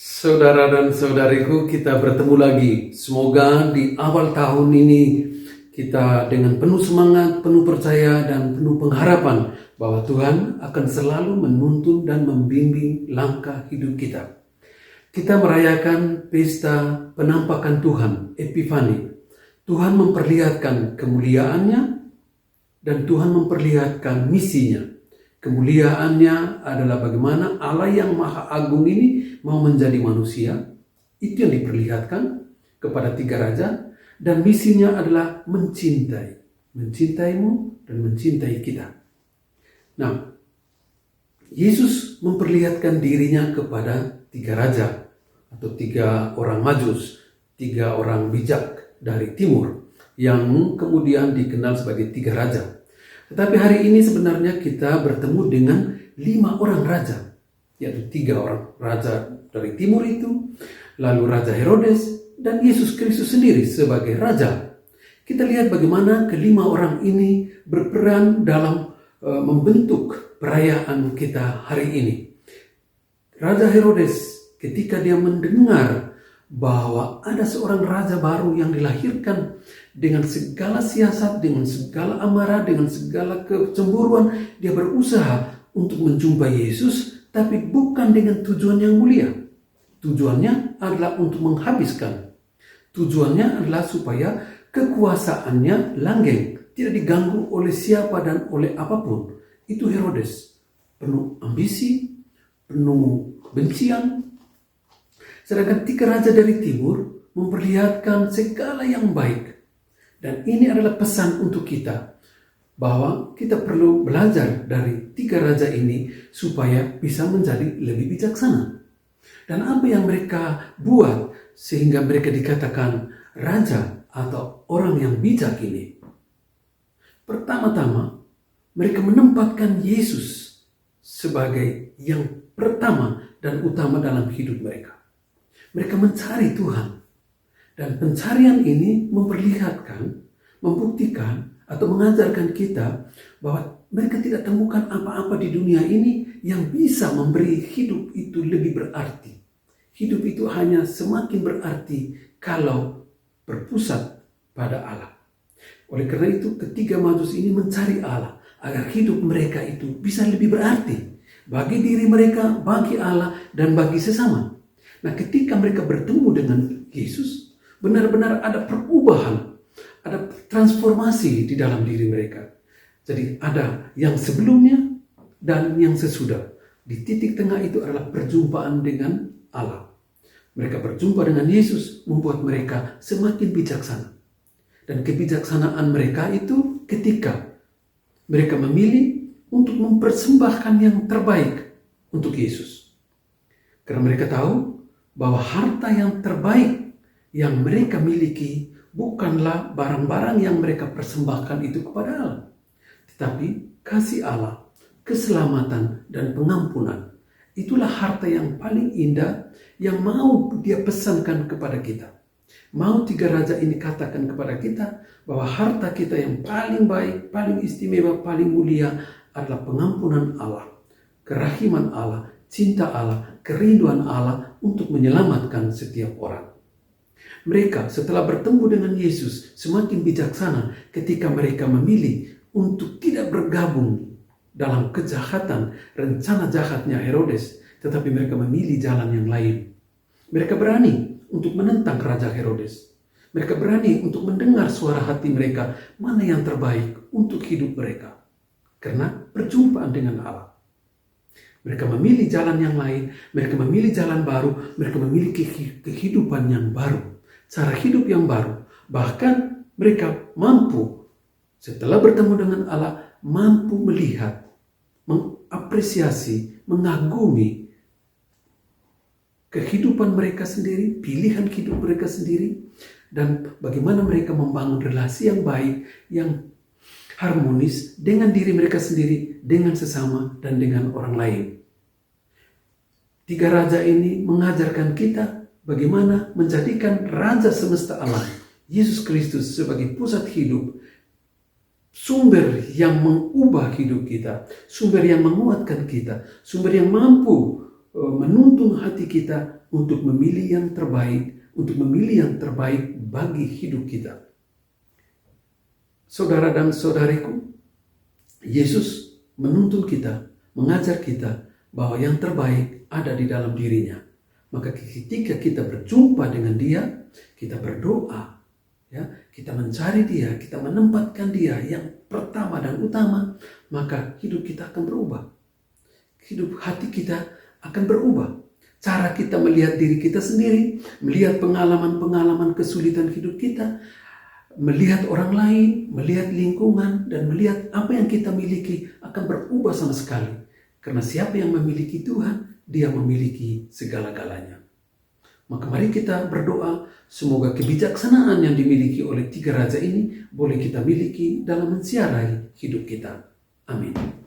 Saudara dan saudariku, kita bertemu lagi. Semoga di awal tahun ini kita dengan penuh semangat, penuh percaya, dan penuh pengharapan bahwa Tuhan akan selalu menuntun dan membimbing langkah hidup kita. Kita merayakan pesta penampakan Tuhan, Epifani. Tuhan memperlihatkan kemuliaannya dan Tuhan memperlihatkan misinya. Kemuliaannya adalah bagaimana Allah yang Maha Agung ini mau menjadi manusia. Itu yang diperlihatkan kepada tiga raja. Dan misinya adalah mencintai. Mencintaimu dan mencintai kita. Nah, Yesus memperlihatkan dirinya kepada tiga raja. Atau tiga orang majus. Tiga orang bijak dari timur. Yang kemudian dikenal sebagai tiga raja. Tetapi hari ini sebenarnya kita bertemu dengan 5 orang raja. Yaitu 3 orang raja dari timur itu. Lalu Raja Herodes dan Yesus Kristus sendiri sebagai raja. Kita lihat bagaimana kelima orang ini berperan dalam membentuk perayaan kita hari ini. Raja Herodes ketika dia mendengar bahwa ada seorang raja baru yang dilahirkan dengan segala siasat, dengan segala amarah, dengan segala kecemburuan, dia berusaha untuk menjumpai Yesus, tapi bukan dengan tujuan yang mulia. Tujuannya adalah untuk menghabiskan. Tujuannya adalah supaya kekuasaannya langgeng, tidak diganggu oleh siapa dan oleh apapun. Itu Herodes, penuh ambisi, penuh kebencian. Sedangkan tiga raja dari timur memperlihatkan segala yang baik. Dan ini adalah pesan untuk kita, bahwa kita perlu belajar dari tiga raja ini supaya bisa menjadi lebih bijaksana. Dan apa yang mereka buat sehingga mereka dikatakan raja atau orang yang bijak ini. Pertama-tama, mereka menempatkan Yesus sebagai yang pertama dan utama dalam hidup mereka. Mereka mencari Tuhan. Dan pencarian ini memperlihatkan, membuktikan atau mengajarkan kita bahwa mereka tidak temukan apa-apa di dunia ini yang bisa memberi hidup itu lebih berarti. Hidup itu hanya semakin berarti kalau berpusat pada Allah. Oleh karena itu ketiga majus ini mencari Allah agar hidup mereka itu bisa lebih berarti bagi diri mereka, bagi Allah, dan bagi sesama. Nah, ketika mereka bertemu dengan Yesus, benar-benar ada perubahan, ada transformasi di dalam diri mereka. Jadi ada yang sebelumnya dan yang sesudah. Di titik tengah itu adalah perjumpaan dengan Allah. Mereka berjumpa dengan Yesus membuat mereka semakin bijaksana. Dan kebijaksanaan mereka itu ketika mereka memilih untuk mempersembahkan yang terbaik untuk Yesus. Karena mereka tahu bahwa harta yang terbaik yang mereka miliki bukanlah barang-barang yang mereka persembahkan itu kepada Allah, tetapi kasih Allah, keselamatan, dan pengampunan. Itulah harta yang paling indah yang mau dia pesankan kepada kita. Mau tiga raja ini katakan kepada kita bahwa harta kita yang paling baik, paling istimewa, paling mulia adalah pengampunan Allah, kerahiman Allah, cinta Allah, kerinduan Allah untuk menyelamatkan setiap orang. Mereka setelah bertemu dengan Yesus semakin bijaksana ketika mereka memilih untuk tidak bergabung dalam kejahatan, rencana jahatnya Herodes, tetapi mereka memilih jalan yang lain. Mereka berani untuk menentang Raja Herodes. Mereka berani untuk mendengar suara hati mereka, mana yang terbaik untuk hidup mereka. Karena perjumpaan dengan Allah. Mereka memilih jalan yang lain, mereka memilih jalan baru, mereka memilih kehidupan yang baru. Cara hidup yang baru. Bahkan mereka mampu, setelah bertemu dengan Allah, mampu melihat, mengapresiasi, mengagumi kehidupan mereka sendiri, pilihan hidup mereka sendiri, dan bagaimana mereka membangun relasi yang baik, yang harmonis dengan diri mereka sendiri, dengan sesama, dan dengan orang lain. Tiga raja ini mengajarkan kita bagaimana menjadikan Raja semesta alam, Yesus Kristus sebagai pusat hidup, sumber yang mengubah hidup kita, sumber yang menguatkan kita, sumber yang mampu menuntun hati kita untuk memilih yang terbaik, untuk memilih yang terbaik bagi hidup kita. Saudara dan saudariku, Yesus menuntun kita, mengajar kita bahwa yang terbaik ada di dalam dirinya. Maka ketika kita berjumpa dengan Dia, kita berdoa, ya, kita mencari Dia, kita menempatkan Dia yang pertama dan utama, maka hidup kita akan berubah. Hidup hati kita akan berubah. Cara kita melihat diri kita sendiri, melihat pengalaman-pengalaman kesulitan hidup kita, melihat orang lain, melihat lingkungan, dan melihat apa yang kita miliki akan berubah sama sekali. Karena siapa yang memiliki Tuhan, Dia memiliki segala-galanya. Maka mari kita berdoa, semoga kebijaksanaan yang dimiliki oleh 3 raja ini boleh kita miliki dalam mensiarai hidup kita. Amin.